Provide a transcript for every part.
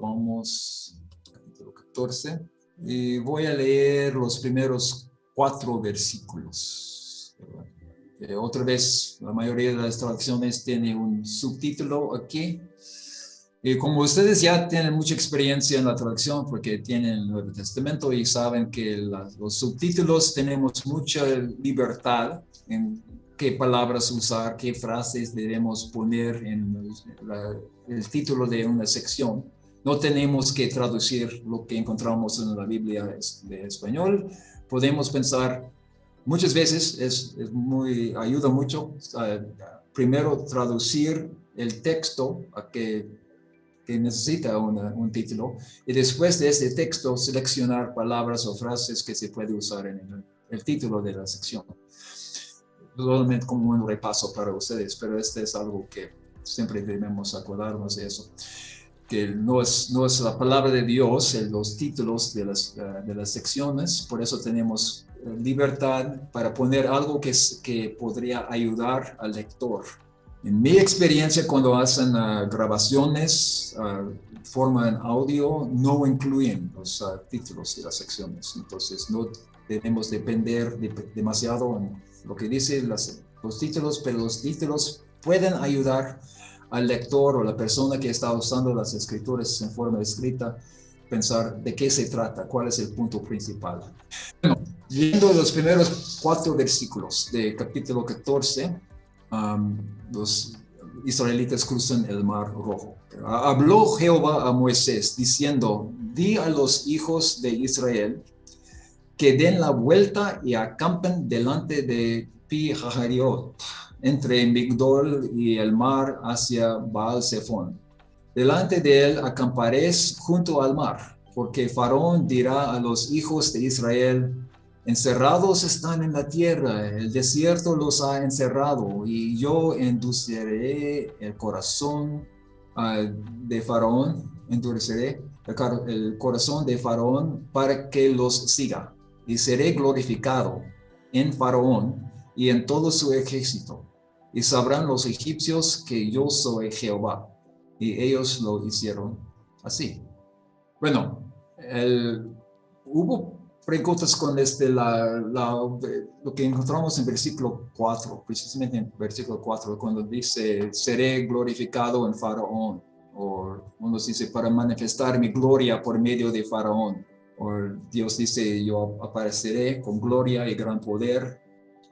vamos, capítulo 14, y voy a leer los primeros 4 versículos. Otra vez, la mayoría de las traducciones tiene un subtítulo aquí. Y como ustedes ya tienen mucha experiencia en la traducción porque tienen el Nuevo Testamento y saben que los subtítulos tenemos mucha libertad en qué palabras usar, qué frases debemos poner en el título de una sección. No tenemos que traducir lo que encontramos en la Biblia de español. Podemos pensar, muchas veces ayuda mucho primero traducir el texto a que necesita un título y después de ese texto seleccionar palabras o frases que se puede usar en el título de la sección. Totalmente como un repaso para ustedes, pero este es algo que siempre debemos acordarnos de eso, que no es la palabra de Dios en los títulos de las secciones, por eso tenemos libertad para poner algo que podría ayudar al lector. En mi experiencia, cuando hacen grabaciones, forman audio, no incluyen los títulos de las secciones. Entonces, no debemos depender demasiado en lo que dicen los títulos, pero los títulos pueden ayudar al lector o la persona que está usando las escrituras en forma escrita pensar de qué se trata, cuál es el punto principal. Bueno, leyendo los primeros 4 versículos de capítulo 14, los israelitas cruzan el Mar Rojo. Habló Jehová a Moisés diciendo: di a los hijos de Israel que den la vuelta y acampen delante de Pi-Hahirot, entre Migdol y el mar hacia Baal-Zephón. Delante de él acamparéis junto al mar, porque Faraón dirá a los hijos de Israel: encerrados están en la tierra, el desierto los ha encerrado, y yo endureceré el corazón de Faraón, endureceré el corazón de Faraón para que los siga, y seré glorificado en Faraón y en todo su ejército, y sabrán los egipcios que yo soy Jehová. Y ellos lo hicieron así. Bueno, hubo preguntas con lo que encontramos en versículo 4, precisamente en versículo 4, cuando dice, seré glorificado en Faraón, o uno dice, para manifestar mi gloria por medio de Faraón, o Dios dice, yo apareceré con gloria y gran poder,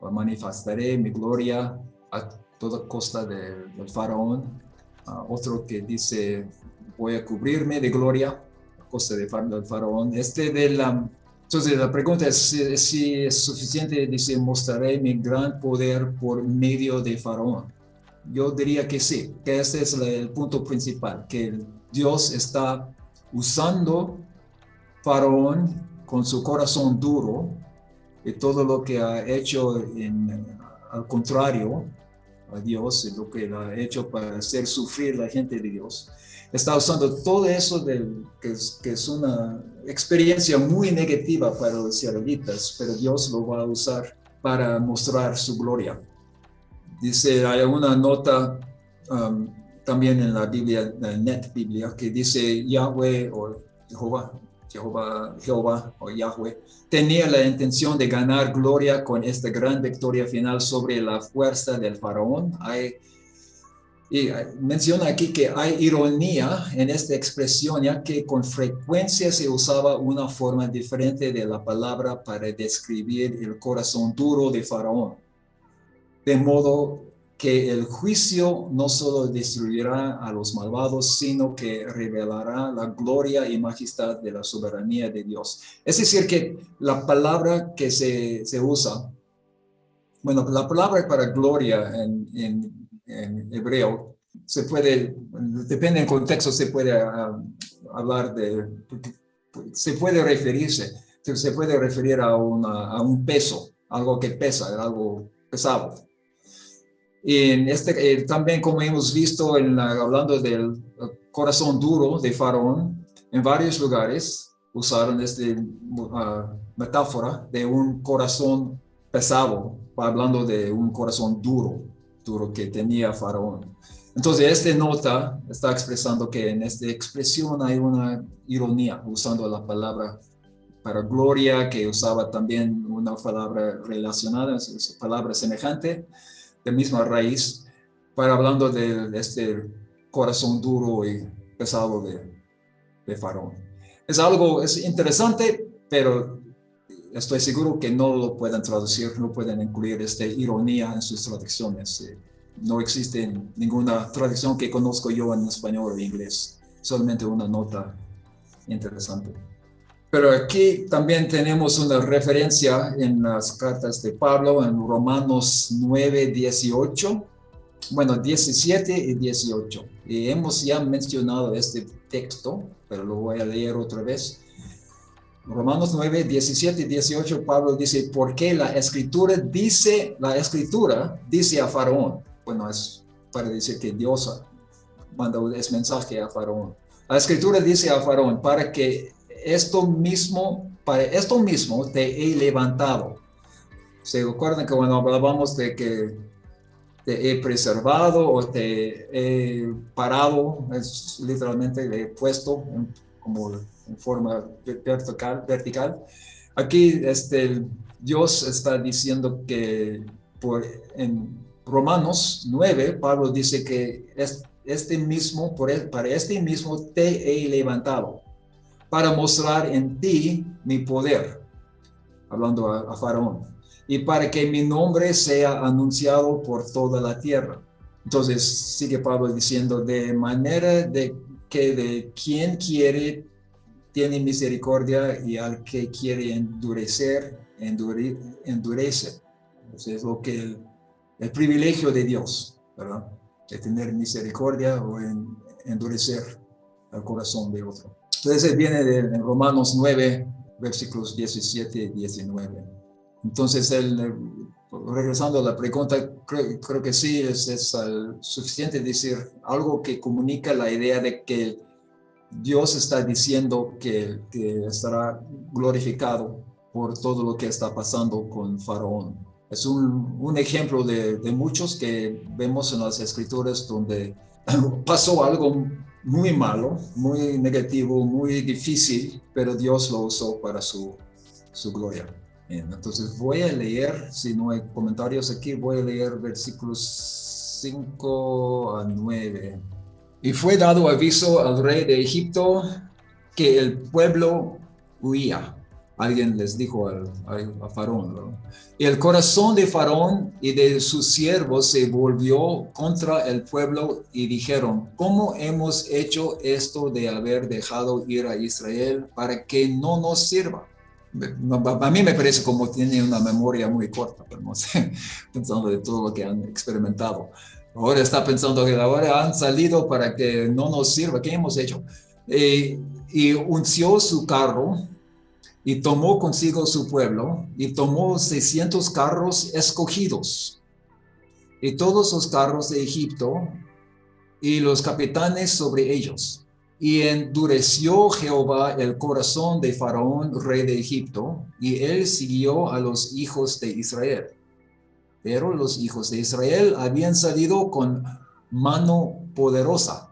o manifestaré mi gloria a toda costa del Faraón. Otro que dice, voy a cubrirme de gloria a costa del Faraón. Entonces la pregunta es si es suficiente, dice, mostraré mi gran poder por medio de Faraón. Yo diría que sí, que este es el punto principal, que Dios está usando Faraón con su corazón duro y todo lo que ha hecho al contrario a Dios y lo que él ha hecho para hacer sufrir a la gente de Dios. Está usando todo eso que es una experiencia muy negativa para los israelitas, pero Dios lo va a usar para mostrar su gloria. Dice, hay una nota también en la Biblia, la Net Biblia, que dice Yahweh o Jehová o Yahweh tenía la intención de ganar gloria con esta gran victoria final sobre la fuerza del faraón. Y menciona aquí que hay ironía en esta expresión, ya que con frecuencia se usaba una forma diferente de la palabra para describir el corazón duro de Faraón. De modo que el juicio no solo destruirá a los malvados, sino que revelará la gloria y majestad de la soberanía de Dios. Es decir, que la palabra que se usa, bueno, la palabra para gloria en hebreo, depende del contexto, se puede hablar se puede referir a un peso, algo que pesa, algo pesado. Y también, como hemos visto hablando del corazón duro de Faraón, en varios lugares usaron esta metáfora de un corazón pesado, hablando de un corazón duro que tenía Faraón. Entonces, esta nota está expresando que en esta expresión hay una ironía, usando la palabra para gloria, que usaba también una palabra relacionada, es palabra semejante, de misma raíz, para hablando de este corazón duro y pesado de Faraón. Es interesante, pero estoy seguro que no lo pueden traducir, no pueden incluir esta ironía en sus traducciones. No existe ninguna traducción que conozco yo en español o inglés, solamente una nota interesante. Pero aquí también tenemos una referencia en las cartas de Pablo, en Romanos 9, 18, bueno, 17 y 18. Y hemos ya mencionado este texto, pero lo voy a leer otra vez. Romanos 9, 17 y 18, Pablo dice, porque la escritura dice a Faraón, bueno, es para decir que Dios manda ese mensaje a Faraón. La escritura dice a Faraón, para esto mismo te he levantado. ¿Se acuerdan que cuando hablábamos de que te he preservado o te he parado, es literalmente le he puesto como en forma vertical. Aquí Dios está diciendo que en Romanos 9, Pablo dice que para este mismo te he levantado, para mostrar en ti mi poder, hablando a Faraón, y para que mi nombre sea anunciado por toda la tierra. Entonces sigue Pablo diciendo, de manera de que de quien quiere tiene misericordia y al que quiere endurecer, endurece. Entonces es lo que el privilegio de Dios, ¿verdad? De tener misericordia o endurecer el corazón de otro. Entonces viene de Romanos 9, versículos 17 y 19. Entonces, regresando a la pregunta, creo que sí es suficiente decir algo que comunica la idea de que Dios está diciendo que estará glorificado por todo lo que está pasando con Faraón. Es un ejemplo de muchos que vemos en las escrituras donde pasó algo muy malo, muy negativo, muy difícil, pero Dios lo usó para su gloria. Bien, entonces voy a leer, si no hay comentarios aquí, voy a leer versículos 5 a 9. Y fue dado aviso al rey de Egipto que el pueblo huía. Alguien les dijo a Faraón, ¿no? Y el corazón de Faraón y de sus siervos se volvió contra el pueblo y dijeron, ¿cómo hemos hecho esto de haber dejado ir a Israel para que no nos sirva? A mí me parece como tiene una memoria muy corta, pero no sé, pensando de todo lo que han experimentado. Ahora está pensando que ahora han salido para que no nos sirva. ¿Qué hemos hecho? Y unció su carro y tomó consigo su pueblo y tomó 600 carros escogidos y todos los carros de Egipto y los capitanes sobre ellos. Y endureció Jehová el corazón de Faraón, rey de Egipto, y él siguió a los hijos de Israel. Pero los hijos de Israel habían salido con mano poderosa.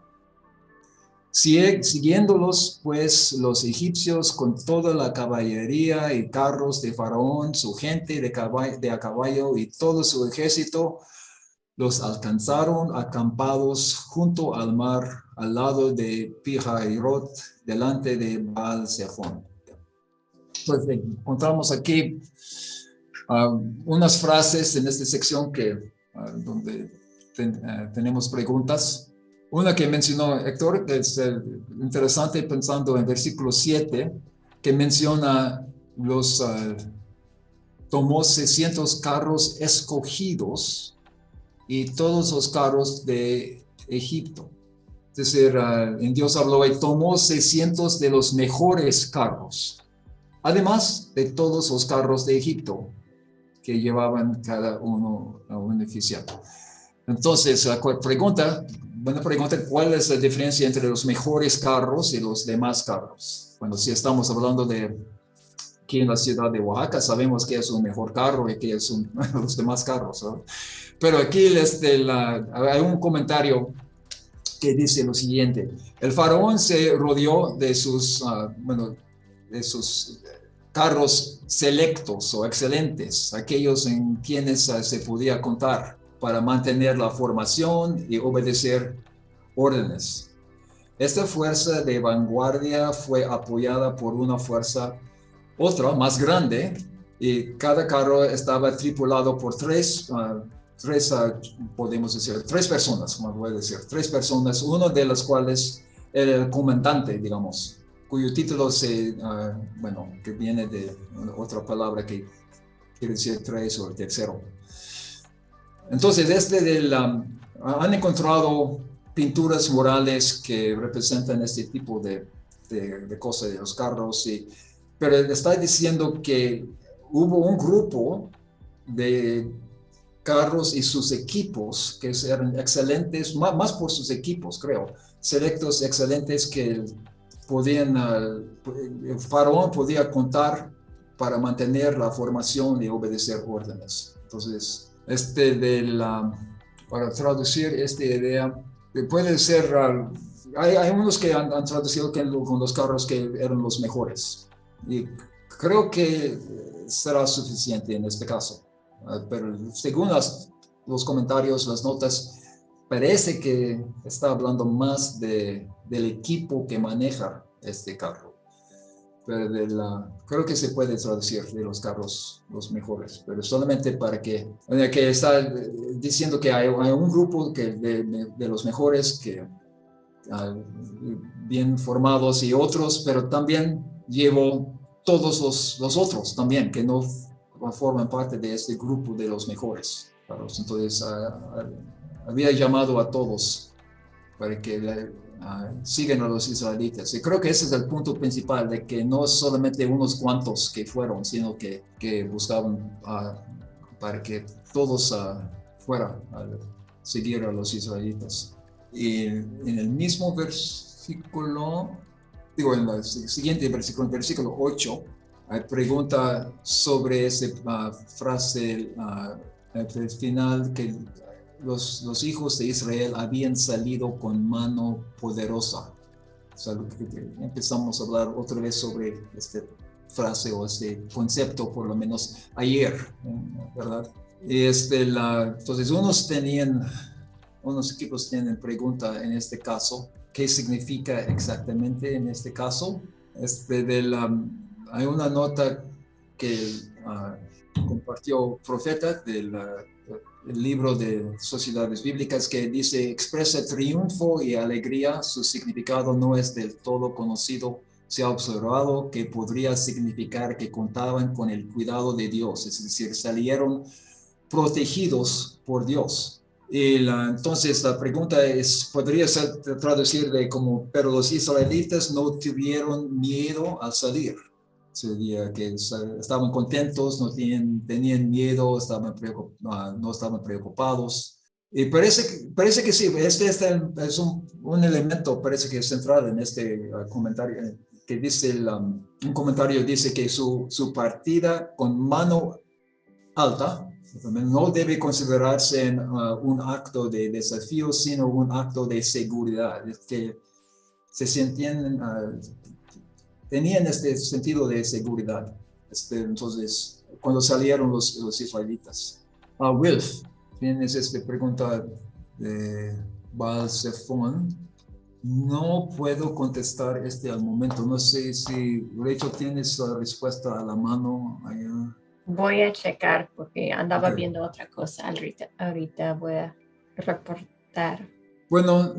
Siguiéndolos, pues, los egipcios con toda la caballería y carros de Faraón, su gente de a caballo y todo su ejército, los alcanzaron acampados junto al mar, al lado de Pi-Hahirot, delante de Baal-Zephón. Entonces, encontramos aquí unas frases en esta sección donde tenemos preguntas. Una que mencionó Héctor, que es interesante pensando en versículo 7, que menciona tomó 600 carros escogidos y todos los carros de Egipto. Es decir, en Dios habló y tomó 600 de los mejores carros, además de todos los carros de Egipto que llevaban cada uno a un oficial. Entonces, buena pregunta, ¿cuál es la diferencia entre los mejores carros y los demás carros? Bueno, si estamos hablando de aquí en la ciudad de Oaxaca, sabemos que es un mejor carro y que es los demás carros, ¿no? Pero aquí hay un comentario que dice lo siguiente: el faraón se rodeó de de sus carros selectos o excelentes, aquellos en quienes se podía contar para mantener la formación y obedecer órdenes. Esta fuerza de vanguardia fue apoyada por una fuerza, otra más grande, y cada carro estaba tripulado por podemos decir, tres personas, como voy a decir, tres personas, uno de las cuales era el comandante, digamos, cuyo título que viene de otra palabra que quiere decir tres o el tercero. Entonces, han encontrado pinturas murales que representan este tipo de cosas de los carros, pero está diciendo que hubo un grupo de carros y sus equipos que eran excelentes, más por sus equipos, creo, selectos, excelentes, que el faraón podía contar para mantener la formación y obedecer órdenes. Entonces, para traducir esta idea, puede ser, hay unos que han traducido con los carros que eran los mejores, y creo que será suficiente en este caso. Pero según los comentarios, las notas, parece que está hablando más del equipo que maneja este carro. Pero creo que se puede traducir de los carros los mejores, pero solamente para que está diciendo que hay un grupo de los mejores que bien formados y otros, pero también llevo todos los otros también que no forman parte de este grupo de los mejores. Entonces había llamado a todos para que sigan a los israelitas. Y creo que ese es el punto principal, de que no solamente unos cuantos que fueron, sino que buscaban para que todos fueran a seguir a los israelitas. Y en el mismo versículo, en el siguiente versículo, en el versículo 8, hay pregunta sobre esa frase al final, que los hijos de Israel habían salido con mano poderosa. O sea, empezamos a hablar otra vez sobre esta frase o este concepto, por lo menos ayer, ¿verdad? Y entonces unos equipos tienen pregunta en este caso: ¿qué significa exactamente en este caso? Hay una nota que compartió Profeta del libro de Sociedades Bíblicas, que dice: expresa triunfo y alegría, su significado no es del todo conocido. Se ha observado que podría significar que contaban con el cuidado de Dios, es decir, salieron protegidos por Dios. Entonces la pregunta podría ser traducir pero los israelitas no tuvieron miedo al salir. Sería que estaban contentos, no tenían miedo, no estaban preocupados. Y parece que sí, este es un elemento, parece que es central en este comentario, que dice, un comentario dice que su partida con mano alta no debe considerarse un acto de desafío, sino un acto de seguridad, que se sentían, tenían este sentido de seguridad. Entonces, cuando salieron los israelitas. Wilf, tienes esta pregunta de Baal Zephon. No puedo contestar al momento. No sé si, Rachel, tienes la respuesta a la mano allá. Voy a checar porque andaba viendo otra cosa. Ahorita voy a reportar. Bueno,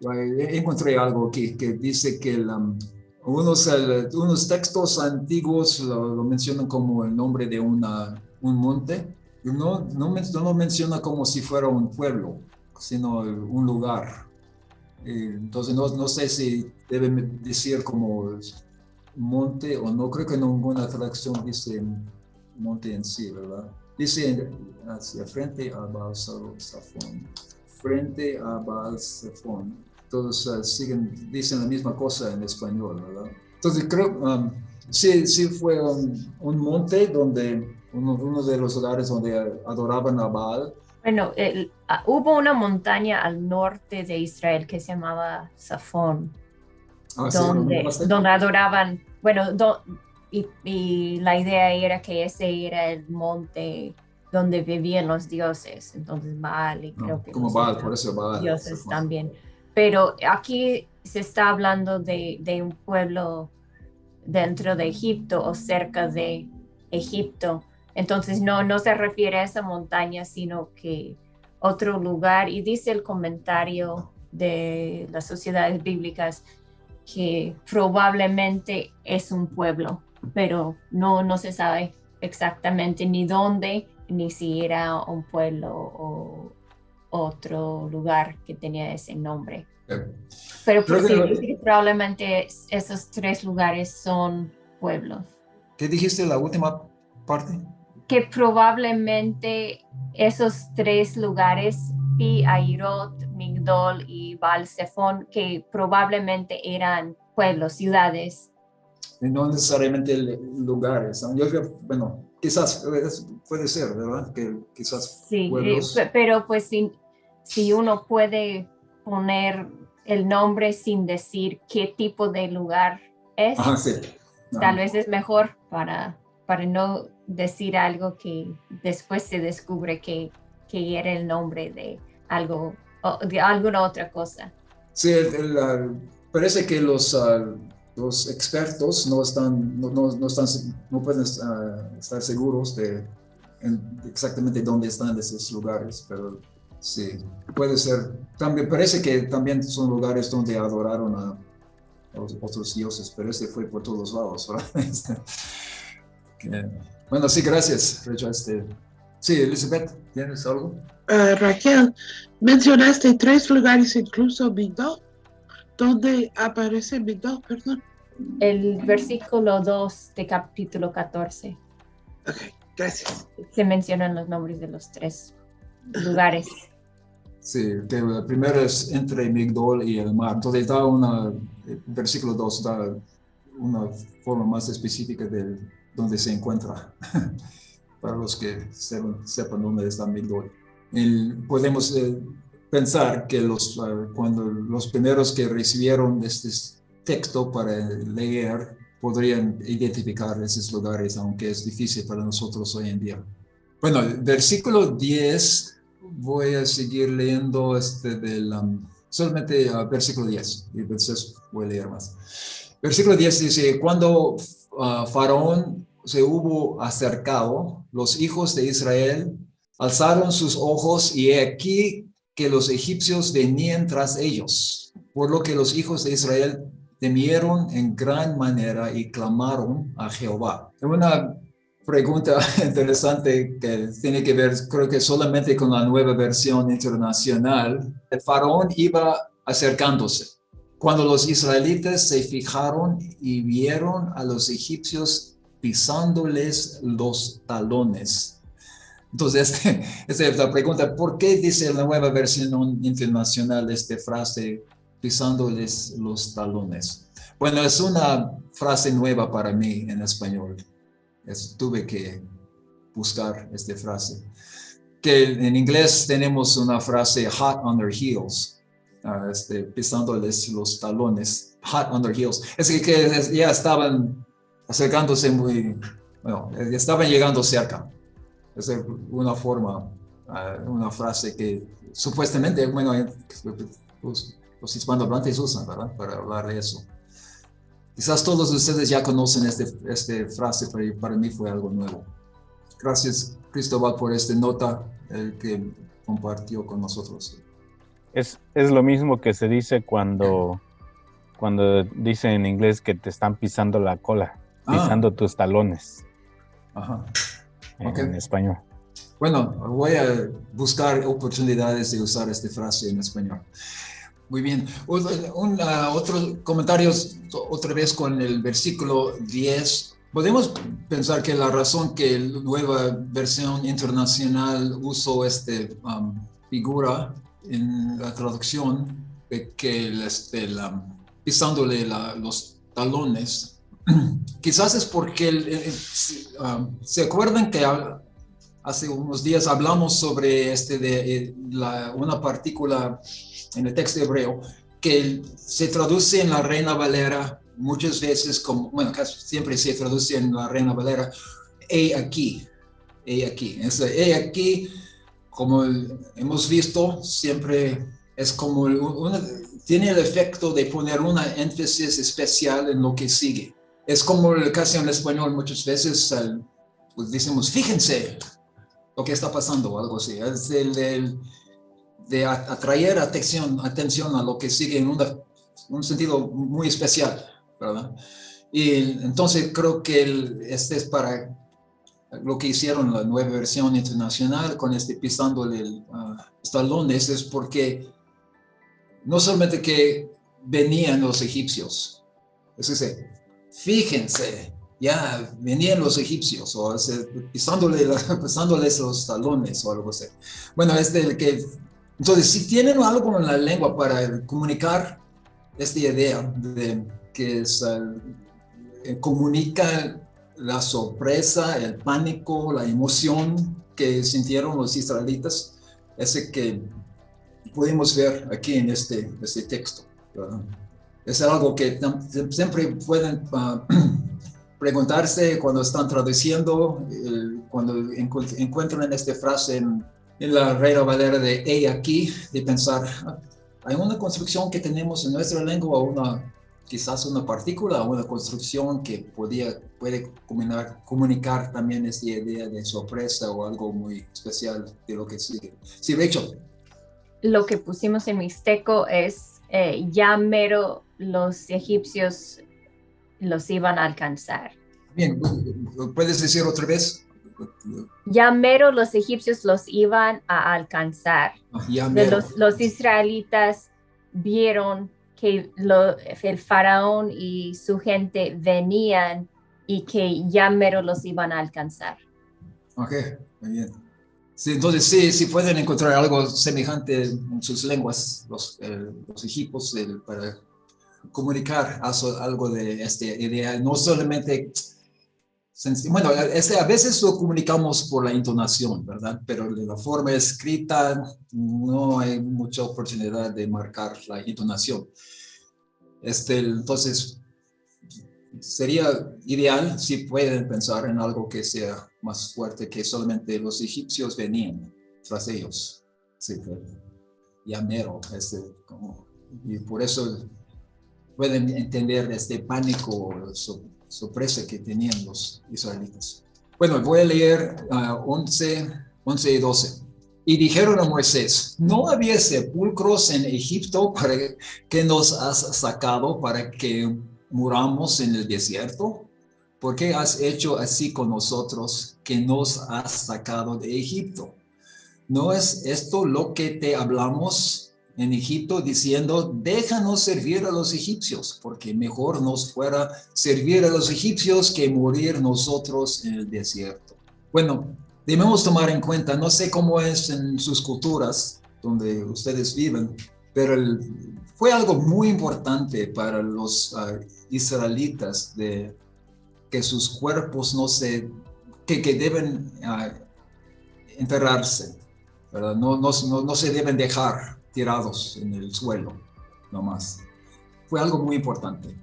encontré algo aquí que dice que unos textos antiguos lo mencionan como el nombre de un monte. No lo menciona como si fuera un pueblo, sino un lugar. Entonces no sé si deben decir como monte o no. Creo que ninguna traducción dice monte en sí, ¿verdad? Dice hacia frente a Baal Zephon. Frente a Baal Zephon. Todos dicen la misma cosa en español, ¿verdad? Entonces creo, sí fue un monte donde uno de los lugares donde adoraban a Baal. Bueno, hubo una montaña al norte de Israel que se llamaba Safón, Ah, sí, ¿lo nombraste? donde adoraban, bueno, y la idea era que ese era el monte donde vivían los dioses, entonces Baal y No, creo que como los Baal, por otros eso Baal. dioses también. Pero aquí se está hablando de un pueblo dentro de Egipto o cerca de Egipto. Entonces no se refiere a esa montaña, sino que otro lugar. Y dice el comentario de las sociedades bíblicas que probablemente es un pueblo, pero no se sabe exactamente ni dónde, ni si era un pueblo o otro lugar que tenía ese nombre. Eh, Pero Creo pues sí, que, dice que probablemente esos tres lugares son pueblos. ¿qué dijiste la última parte? Que probablemente esos tres lugares, Pi, Airot, Migdol y Baal Zephon, que probablemente eran pueblos, ciudades. Y no necesariamente lugares, ¿no? Yo creo, bueno, quizás puede ser, ¿verdad? Que quizás Sí, pueblos. pero pues si uno puede poner el nombre sin decir qué tipo de lugar es, Ajá, sí. tal Ajá. vez es mejor para no decir algo que después se descubre que era el nombre de algo o de alguna otra cosa. Sí, parece que los expertos no están, no están, no pueden estar seguros de exactamente dónde están esos lugares, pero sí, puede ser. También parece que también son lugares donde adoraron a los otros dioses, pero este fue por todos lados, ¿verdad? Que- bueno, sí, gracias, Rachel. Sí, Elizabeth, ¿tienes algo? Raquel, mencionaste tres lugares, incluso Migdol. ¿Dónde aparece Migdol? Perdón. El versículo 2 de capítulo 14 Ok, gracias. se mencionan los nombres de los tres lugares. Sí, que el primero es entre Migdol y el mar. Entonces da el versículo 2 da una forma más específica de dónde se encuentra, para los que sepan dónde está Migdol. Podemos pensar que cuando los primeros que recibieron este texto para leer podrían identificar esos lugares, aunque es difícil para nosotros hoy en día. Bueno, el versículo 10 voy a seguir leyendo solamente versículo 10 y entonces voy a leer más. Versículo 10 dice, cuando Faraón se hubo acercado, los hijos de Israel alzaron sus ojos y he aquí que los egipcios venían tras ellos, por lo que los hijos de Israel temieron en gran manera y clamaron a Jehová. Una pregunta interesante que tiene que ver, creo que solamente con la nueva versión internacional. El faraón iba acercándose. Cuando los israelitas se fijaron y vieron a los egipcios pisándoles los talones. Entonces, esta es la pregunta, ¿por qué dice la nueva versión internacional esta frase, pisándoles los talones? Bueno, es una frase nueva para mí en español. Tuve que buscar esta frase. Que en inglés tenemos una frase hot on their heels, pisándoles los talones, hot on their heels. Es que ya estaban acercándose bueno, ya estaban llegando cerca. Es una forma, una frase que supuestamente, bueno, los hispanohablantes usan, ¿verdad? Para hablar de eso. Quizás todos ustedes ya conocen esta frase, pero para mí fue algo nuevo. Gracias, Cristóbal, por esta nota que compartió con nosotros. Es lo mismo que se dice cuando dice en inglés que te están pisando la cola, pisando tus talones. Ajá. En español. Bueno, voy a buscar oportunidades de usar esta frase en español. Muy bien. Otro comentario, otra vez con el versículo 10. Podemos pensar que la razón que la nueva versión internacional usó esta figura en la traducción de que pisándole los talones, quizás es porque se acuerdan que hace unos días hablamos sobre una partícula en el texto hebreo que se traduce en la Reina Valera muchas veces como, bueno, casi siempre se traduce en la Reina Valera, he aquí. He aquí, como hemos visto, siempre es como tiene el efecto de poner una énfasis especial en lo que sigue. Es como casi en español muchas veces pues decimos, fíjense lo que está pasando o algo así. Es de atraer atención a lo que sigue en un sentido muy especial, ¿verdad? Y entonces creo que este es para lo que hicieron la nueva versión internacional con pisándole los talones, es porque no solamente que venían los egipcios, es decir, fíjense, ya venían los egipcios, o sea, pisándoles los talones o algo así. Bueno, entonces si tienen algo en la lengua para comunicar esta idea de que comunica la sorpresa, el pánico, la emoción que sintieron los israelitas, ese que podemos ver aquí en este texto, ¿verdad? Es algo que siempre pueden preguntarse cuando están traduciendo, cuando encuentran esta frase en la Reina Valera de he aquí, de pensar, hay una construcción que tenemos en nuestra lengua, quizás una partícula o una construcción que puede comunicar también esta idea de sorpresa o algo muy especial de lo que sigue. Sí, Rachel. Lo que pusimos en mixteco es ya mero los egipcios los iban a alcanzar. Bien, ¿puedes decir otra vez? Ya mero los egipcios los iban a alcanzar. Ya mero. Los israelitas vieron que el faraón y su gente venían y que ya mero los iban a alcanzar. Ok, muy bien. Sí, entonces sí pueden encontrar algo semejante en sus lenguas, los egipcios, para comunicar algo de esta idea, no solamente, bueno, a veces lo comunicamos por la entonación, ¿verdad? Pero de la forma escrita no hay mucha oportunidad de marcar la entonación. Entonces, sería ideal si pueden pensar en algo que sea más fuerte que solamente los egipcios venían tras ellos. Sí, ya mero, y por eso pueden entender este pánico, sorpresa que tenían los israelitas. Bueno, voy a leer 11 y 12. Y dijeron a Moisés, ¿no había sepulcros en Egipto para que nos has sacado para que muramos en el desierto? ¿Por qué has hecho así con nosotros que nos has sacado de Egipto? ¿No es esto lo que te hablamos en Egipto diciendo, déjanos servir a los egipcios, porque mejor nos fuera servir a los egipcios que morir nosotros en el desierto? Bueno, debemos tomar en cuenta, no sé cómo es en sus culturas donde ustedes viven, pero fue algo muy importante para los israelitas de que sus cuerpos que deben enterrarse, ¿verdad? No se deben dejar tirados en el suelo, nomás. Fue algo muy importante.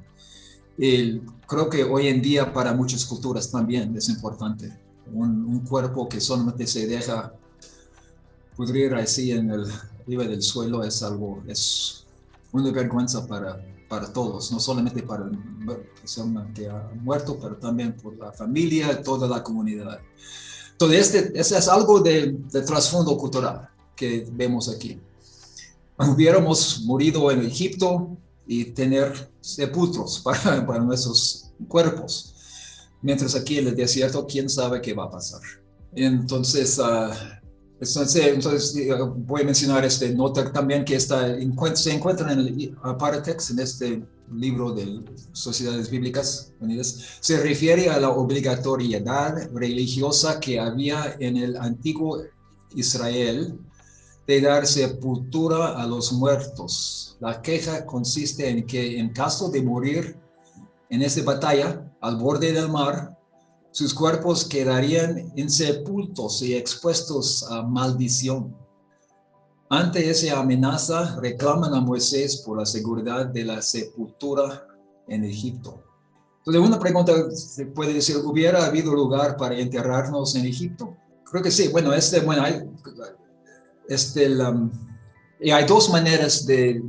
Y creo que hoy en día para muchas culturas también es importante. Un cuerpo que solamente se deja pudrir así arriba del suelo es una vergüenza para todos, no solamente para el que ha muerto, pero también por la familia, toda la comunidad. Entonces, ese es algo de trasfondo cultural que vemos aquí. Hubiéramos morido en Egipto y tener sepulcros para nuestros cuerpos. Mientras aquí en el desierto, quién sabe qué va a pasar. Entonces voy a mencionar nota también que se encuentra en el Paratext, en este libro de Sociedades Bíblicas Unidas. Se refiere a la obligatoriedad religiosa que había en el antiguo Israel de dar sepultura a los muertos. La queja consiste en que en caso de morir en esta batalla al borde del mar, sus cuerpos quedarían insepultos y expuestos a maldición. Ante esa amenaza, reclaman a Moisés por la seguridad de la sepultura en Egipto. Entonces, una pregunta se puede decir, ¿hubiera habido lugar para enterrarnos en Egipto? Creo que sí. Bueno, y hay dos maneras de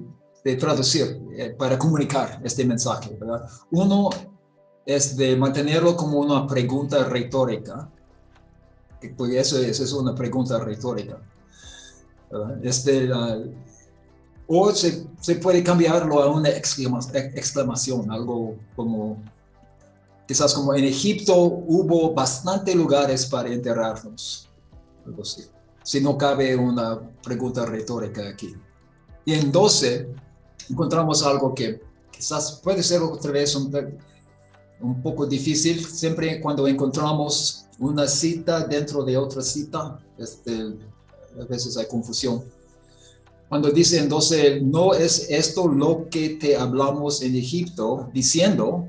traducir, para comunicar este mensaje, ¿verdad? Uno es de mantenerlo como una pregunta retórica, porque eso es una pregunta retórica, ¿verdad? O se puede cambiarlo a una exclamación, algo como, quizás como en Egipto hubo bastante lugares para enterrarnos, algo así. Si no cabe una pregunta retórica aquí. Y en 12 encontramos algo que quizás puede ser otra vez un poco difícil. Siempre cuando encontramos una cita dentro de otra cita, a veces hay confusión. Cuando dice en 12, no es esto lo que te hablamos en Egipto, diciendo,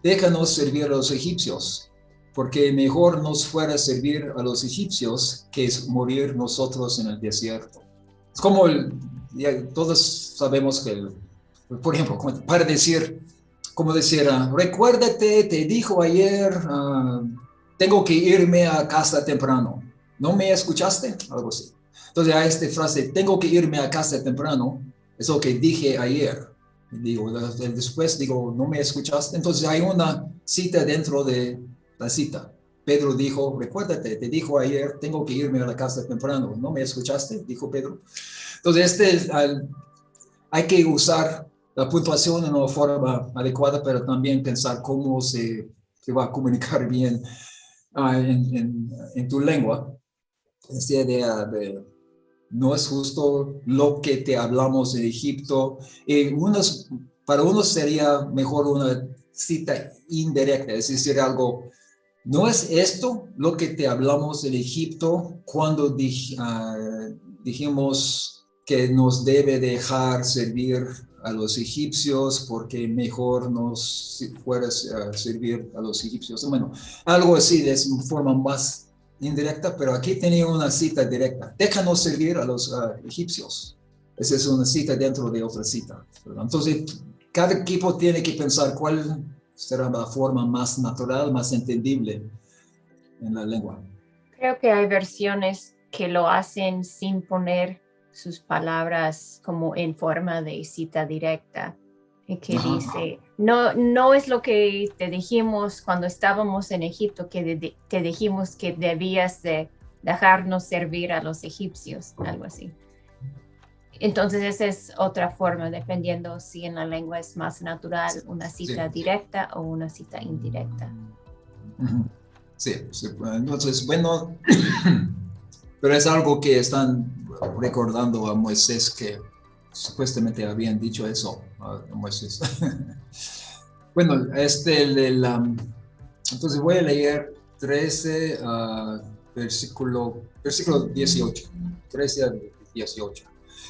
déjanos servir a los egipcios, porque mejor nos fuera servir a los egipcios que morir nosotros en el desierto. Es como, todos sabemos que, por ejemplo, para decir, como decir, recuérdate, te dijo ayer, tengo que irme a casa temprano. ¿No me escuchaste? Algo así. Entonces, a esta frase, tengo que irme a casa temprano, es lo que dije ayer. Digo, después digo, ¿no me escuchaste? Entonces, hay una cita dentro de la cita. Pedro dijo, recuérdate, te dijo ayer, tengo que irme a la casa temprano. ¿No me escuchaste? Dijo Pedro. Entonces, hay que usar la puntuación de una forma adecuada, pero también pensar cómo se va a comunicar bien en tu lengua. Esta idea de no es justo lo que te hablamos en Egipto. Para unos sería mejor una cita indirecta, es decir, algo, no es esto lo que te hablamos en Egipto cuando dijimos que nos debe dejar servir a los egipcios porque mejor nos fuera a servir a los egipcios. Bueno, algo así de forma más indirecta, pero aquí tenía una cita directa. Déjanos servir a los egipcios. Esa es una cita dentro de otra cita, ¿verdad? Entonces, cada equipo tiene que pensar cuál será la forma más natural, más entendible en la lengua. Creo que hay versiones que lo hacen sin poner sus palabras como en forma de cita directa, y que dice, no es lo que te dijimos cuando estábamos en Egipto, que te dijimos que debías de dejarnos servir a los egipcios, algo así. Entonces esa es otra forma, dependiendo si en la lengua es más natural una cita directa o una cita indirecta. Sí, entonces, bueno, pero es algo que están recordando a Moisés, que supuestamente habían dicho eso a Moisés. Bueno, entonces voy a leer 13, versículo 18, 13 a 18.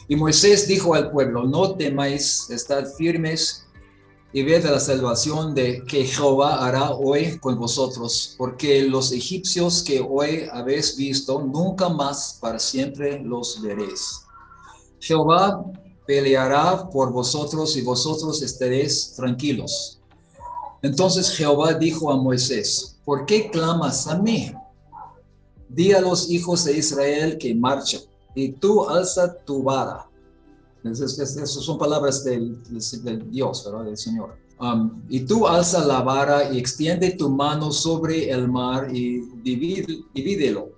Y Moisés dijo al pueblo, no temáis, estad firmes y ved la salvación que Jehová hará hoy con vosotros, porque los egipcios que hoy habéis visto, nunca más para siempre los veréis. Jehová peleará por vosotros y vosotros estaréis tranquilos. Entonces Jehová dijo a Moisés, ¿por qué clamas a mí? Di a los hijos de Israel que marchen, y tú alza tu vara. Esas son palabras del Dios, ¿verdad? Del Señor. Y tú alza la vara y extiende tu mano sobre el mar y divídelo.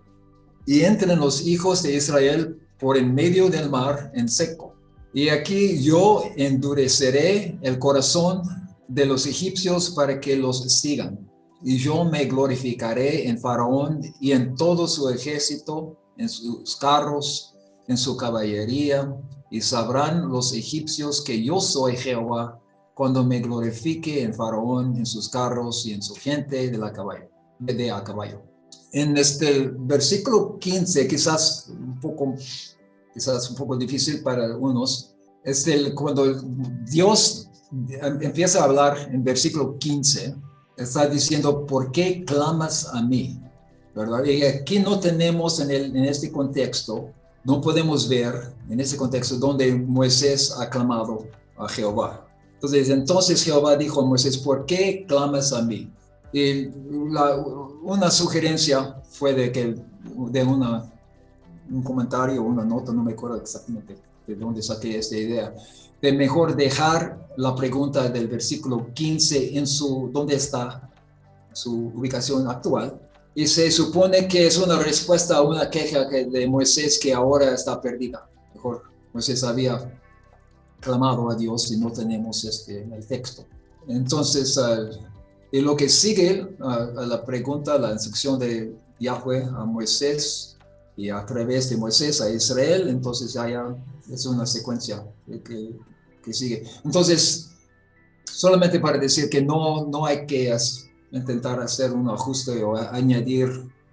Y entren los hijos de Israel por en medio del mar en seco. Y aquí yo endureceré el corazón de los egipcios para que los sigan. Y yo me glorificaré en Faraón y en todo su ejército, en sus carros, en su caballería, y sabrán los egipcios que yo soy Jehová cuando me glorifique en Faraón, en sus carros y en su gente de a caballo. En este versículo 15, quizás un poco difícil para algunos, es cuando Dios empieza a hablar en versículo 15, está diciendo, ¿por qué clamas a mí? ¿Verdad? Y aquí no tenemos en este contexto, no podemos ver en ese contexto donde Moisés ha clamado a Jehová. Entonces Jehová dijo a Moisés, ¿por qué clamas a mí? Y una sugerencia fue de un comentario, una nota, no me acuerdo exactamente de dónde saqué esta idea, de mejor dejar la pregunta del versículo 15 en donde está su ubicación actual, y se supone que es una respuesta a una queja de Moisés que ahora está perdida. Mejor Moisés había clamado a Dios y no tenemos en el texto. Entonces, y lo que sigue a la pregunta, la instrucción de Yahweh a Moisés y a través de Moisés a Israel, entonces ya es una secuencia que sigue. Entonces, solamente para decir que no hay que intentar hacer un ajuste o añadir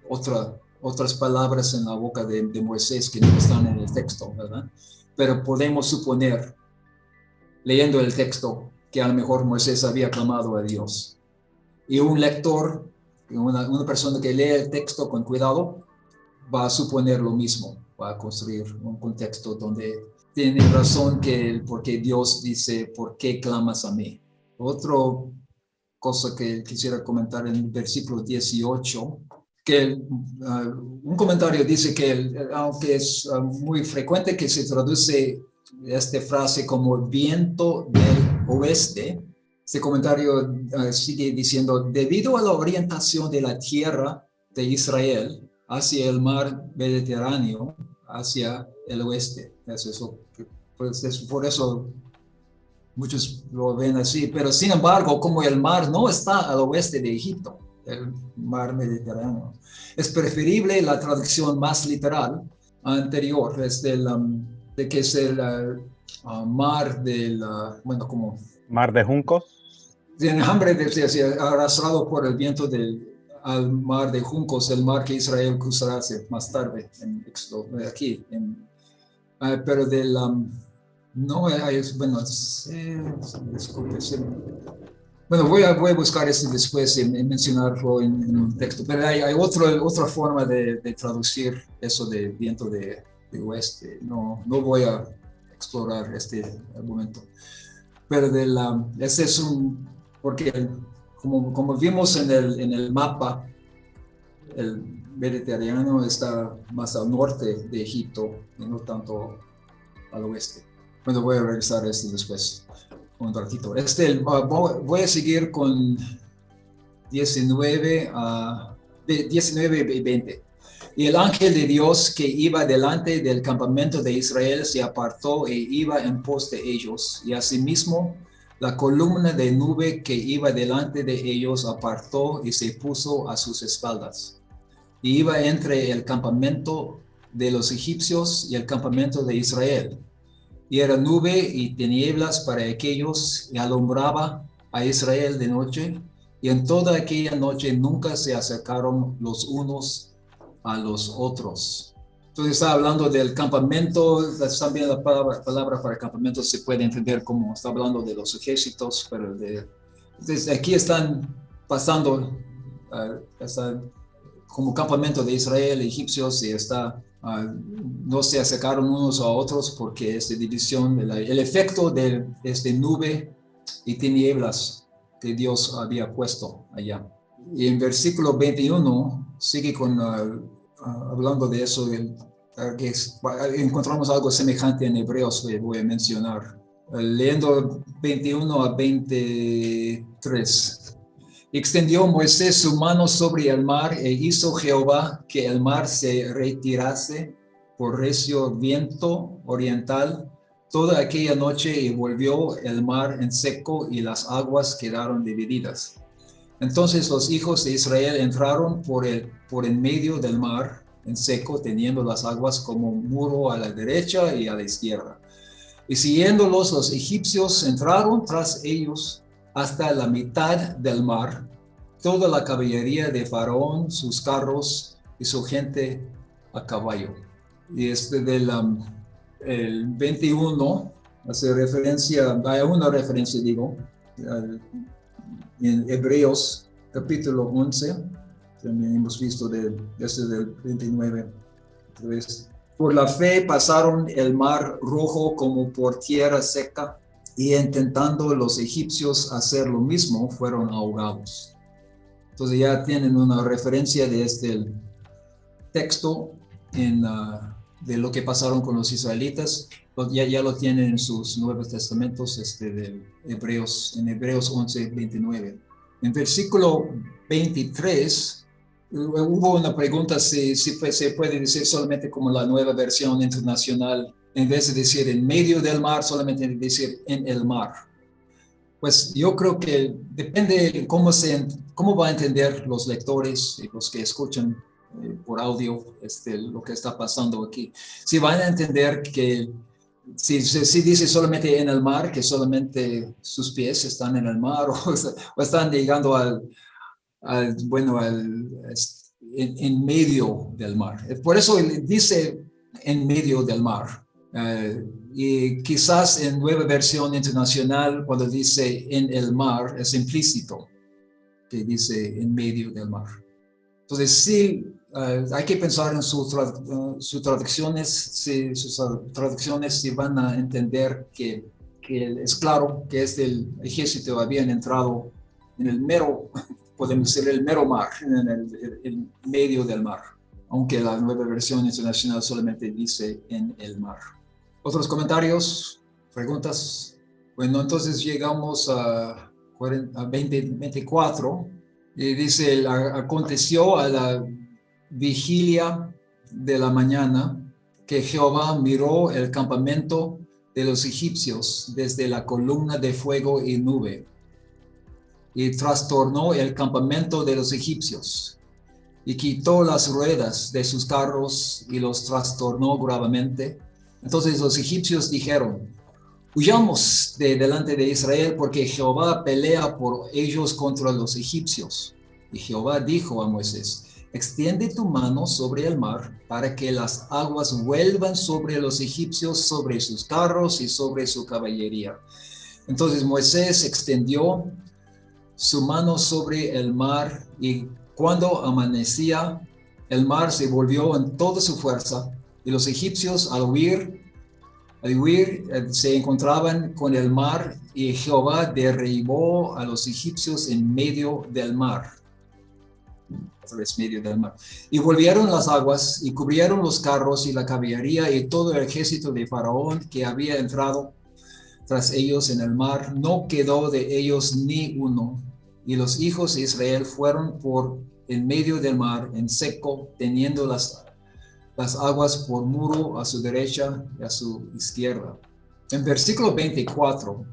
otras palabras en la boca de Moisés que no están en el texto, ¿verdad? Pero podemos suponer, leyendo el texto, que a lo mejor Moisés había clamado a Dios. Y un lector, una persona que lee el texto con cuidado, va a suponer lo mismo, va a construir un contexto donde tiene razón porque Dios dice, ¿por qué clamas a mí? Otra cosa que quisiera comentar en el versículo 18, que un comentario dice que aunque es muy frecuente que se traduce esta frase como viento del oeste, este comentario sigue diciendo, debido a la orientación de la tierra de Israel hacia el mar Mediterráneo, hacia el oeste. Por eso muchos lo ven así, pero sin embargo, como el mar no está al oeste de Egipto, el mar Mediterráneo, es preferible la traducción más literal anterior, de que es el mar como... ¿Mar de juncos? En hambre arrastrado por el viento al mar de juncos, el mar que Israel cruzará más tarde, aquí. Pero no hay, voy a buscar eso después y mencionarlo en un texto, pero hay otra forma de traducir eso de viento de oeste. No voy a explorar este argumento. Pero porque como vimos en el mapa, el Mediterráneo está más al norte de Egipto y no tanto al oeste. Bueno, voy a revisar esto después, un ratito. Voy a seguir con 19 y 20. Y el ángel de Dios que iba delante del campamento de Israel se apartó e iba en pos de ellos. Y asimismo, la columna de nube que iba delante de ellos apartó y se puso a sus espaldas. Y iba entre el campamento de los egipcios y el campamento de Israel. Y era nube y tinieblas para aquellos, y alumbraba a Israel de noche. Y en toda aquella noche nunca se acercaron los unos a los otros. Entonces está hablando del campamento. También la palabra para campamento se puede entender como está hablando de los ejércitos, pero entonces aquí están pasando como campamento de Israel, egipcios, y no se acercaron unos a otros porque esta división, el efecto de nube y tinieblas que Dios había puesto allá. Y en versículo 21 sigue hablando de eso, que encontramos algo semejante en Hebreos, que voy a mencionar. Leyendo 21 a 23. Extendió Moisés su mano sobre el mar e hizo Jehová que el mar se retirase por recio viento oriental toda aquella noche, y volvió el mar en seco y las aguas quedaron divididas. Entonces los hijos de Israel entraron por en medio del mar en seco, teniendo las aguas como un muro a la derecha y a la izquierda. Y siguiéndolos los egipcios entraron tras ellos hasta la mitad del mar, toda la caballería de Faraón, sus carros y su gente a caballo. Y el 21 hace referencia, hay una referencia, en Hebreos capítulo 11, también hemos visto desde el 29. Entonces, por la fe pasaron el mar rojo como por tierra seca, y intentando los egipcios hacer lo mismo, fueron ahogados. Entonces ya tienen una referencia de este texto de lo que pasaron con los israelitas. Ya lo tienen en sus Nuevos Testamentos de Hebreos, en Hebreos 11, 29. En versículo 23, hubo una pregunta si se puede decir solamente como la Nueva Versión Internacional, en vez de decir en medio del mar, solamente decir en el mar. Pues yo creo que depende de cómo va a entender los lectores y los que escuchan por audio lo que está pasando aquí. Si van a entender que si dice solamente en el mar, que solamente sus pies están en el mar o están llegando en medio del mar. Por eso dice en medio del mar. Y quizás en Nueva Versión Internacional, cuando dice en el mar, es implícito que dice en medio del mar. Entonces sí, hay que pensar en sus traducciones, sus traducciones si van a entender que es claro que el ejército habían entrado en el mero, podemos decir el mero mar, en el medio del mar, aunque la Nueva Versión Internacional solamente dice en el mar. ¿Otros comentarios? ¿Preguntas? Bueno, entonces llegamos a 24 y dice, aconteció a la vigilia de la mañana que Jehová miró el campamento de los egipcios desde la columna de fuego y nube y trastornó el campamento de los egipcios y quitó las ruedas de sus carros y los trastornó gravemente. Entonces los egipcios dijeron, huyamos de delante de Israel porque Jehová pelea por ellos contra los egipcios. Y Jehová dijo a Moisés, extiende tu mano sobre el mar para que las aguas vuelvan sobre los egipcios, sobre sus carros y sobre su caballería. Entonces Moisés extendió su mano sobre el mar y cuando amanecía, el mar se volvió en toda su fuerza y los egipcios al huir se encontraban con el mar y Jehová derribó a los egipcios en medio del mar. Y volvieron las aguas y cubrieron los carros y la caballería y todo el ejército de Faraón que había entrado tras ellos en el mar. No quedó de ellos ni uno. Y los hijos de Israel fueron por en medio del mar en seco, teniendo las aguas por muro a su derecha y a su izquierda. En versículo 24,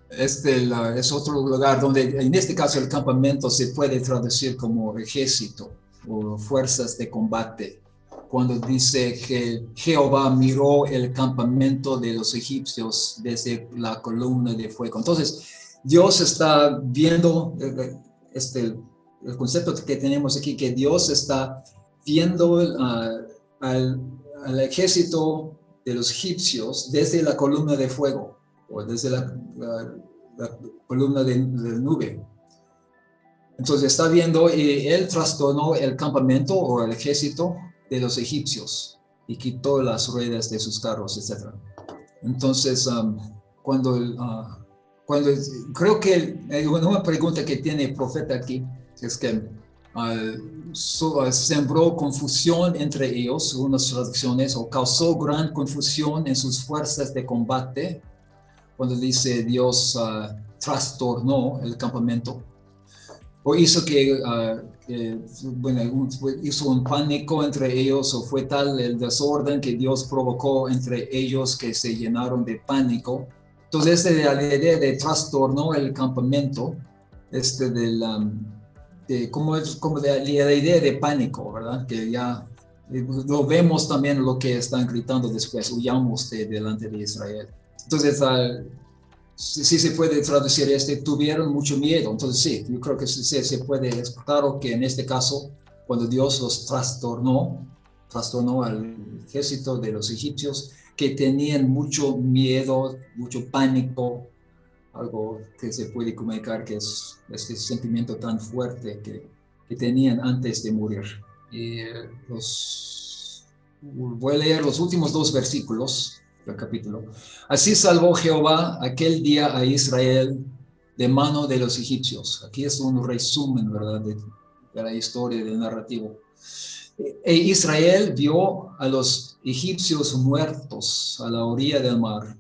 es otro lugar donde en este caso el campamento se puede traducir como ejército o fuerzas de combate. Cuando dice que Jehová miró el campamento de los egipcios desde la columna de fuego. Entonces, Dios está viendo el concepto que tenemos aquí, que Dios está viendo al ejército de los egipcios desde la columna de fuego o desde la columna de nube. Entonces está viendo y él trastornó el campamento o el ejército de los egipcios y quitó las ruedas de sus carros, etc. Entonces, cuando creo que una pregunta que tiene el profeta aquí es que sembró confusión entre ellos, unas traducciones, o causó gran confusión en sus fuerzas de combate, cuando dice Dios trastornó el campamento, o hizo hizo un pánico entre ellos, o fue tal el desorden que Dios provocó entre ellos que se llenaron de pánico. Entonces, la idea de trastornó el campamento, como la idea de pánico, ¿verdad? Que ya lo vemos también lo que están gritando después, huyamos delante de Israel. Entonces, sí se puede traducir tuvieron mucho miedo. Entonces sí, yo creo que se puede explicar que en este caso, cuando Dios los trastornó al ejército de los egipcios, que tenían mucho miedo, mucho pánico, algo que se puede comunicar, que es este sentimiento tan fuerte que tenían antes de morir. Y voy a leer los últimos 2 versículos del capítulo. Así salvó Jehová aquel día a Israel de mano de los egipcios. Aquí es un resumen, ¿verdad?, de la historia, del narrativo. E Israel vio a los egipcios muertos a la orilla del mar,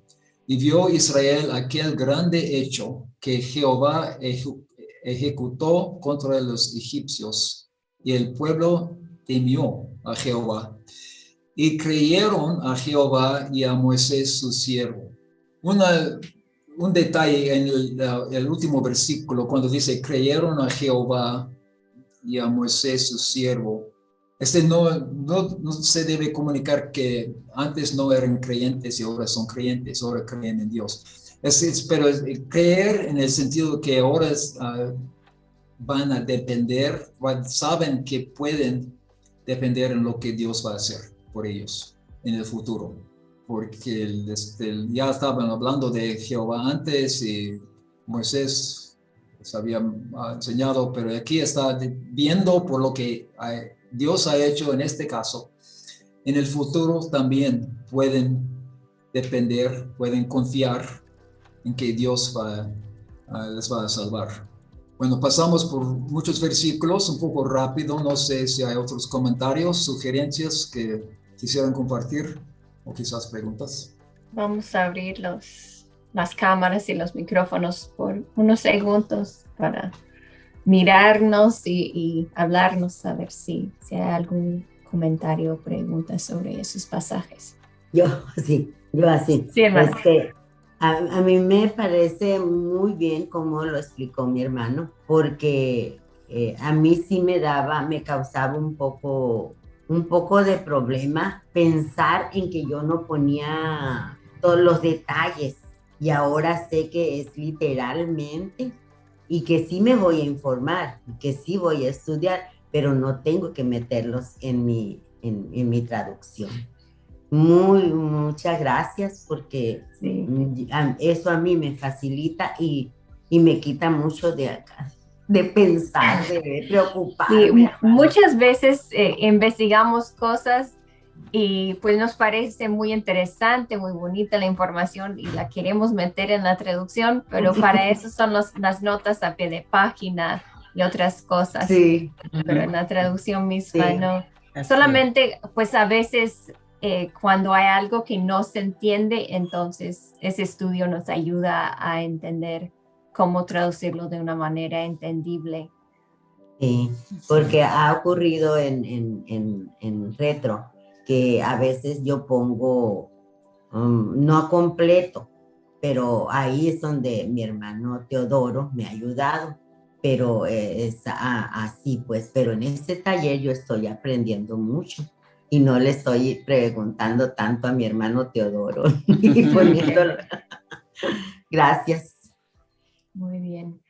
y vio Israel aquel grande hecho que Jehová ejecutó contra los egipcios, y el pueblo temió a Jehová, y creyeron a Jehová y a Moisés su siervo. Un detalle en el último versículo, cuando dice creyeron a Jehová y a Moisés su siervo, no se debe comunicar que antes no eran creyentes y ahora son creyentes, ahora creen en Dios. Pero creer en el sentido que ahora van a depender, saben que pueden depender en lo que Dios va a hacer por ellos en el futuro. Porque ya estaban hablando de Jehová antes y Moisés les había enseñado, pero aquí está viendo por lo que Dios ha hecho en este caso. En el futuro también pueden depender, pueden confiar en que Dios les va a salvar. Bueno, pasamos por muchos versículos, un poco rápido. No sé si hay otros comentarios, sugerencias que quisieran compartir o quizás preguntas. Vamos a abrir las cámaras y los micrófonos por unos segundos para mirarnos y hablarnos, a ver si hay algún comentario o pregunta sobre esos pasajes. Yo así. Sí, hermano. A mí me parece muy bien cómo lo explicó mi hermano, porque a mí sí me causaba un poco de problema pensar en que yo no ponía todos los detalles, y ahora sé que es literalmente, y que sí me voy a informar, que sí voy a estudiar, pero no tengo que meterlos en mi traducción. Muchas gracias, porque Sí. eso a mí me facilita y me quita mucho de pensar, de preocuparme. Sí, muchas veces investigamos cosas y pues nos parece muy interesante, muy bonita la información y la queremos meter en la traducción, pero para eso son las notas a pie de página y otras cosas. Sí. Pero en la traducción misma Sí, no. así Solamente pues a veces cuando hay algo que no se entiende, entonces ese estudio nos ayuda a entender cómo traducirlo de una manera entendible. Sí, porque ha ocurrido en retro que a veces yo pongo no completo, pero ahí es donde mi hermano Teodoro me ha ayudado, pero es así pues, pero en este taller yo estoy aprendiendo mucho y no le estoy preguntando tanto a mi hermano Teodoro y poniéndolo. Gracias. Muy bien.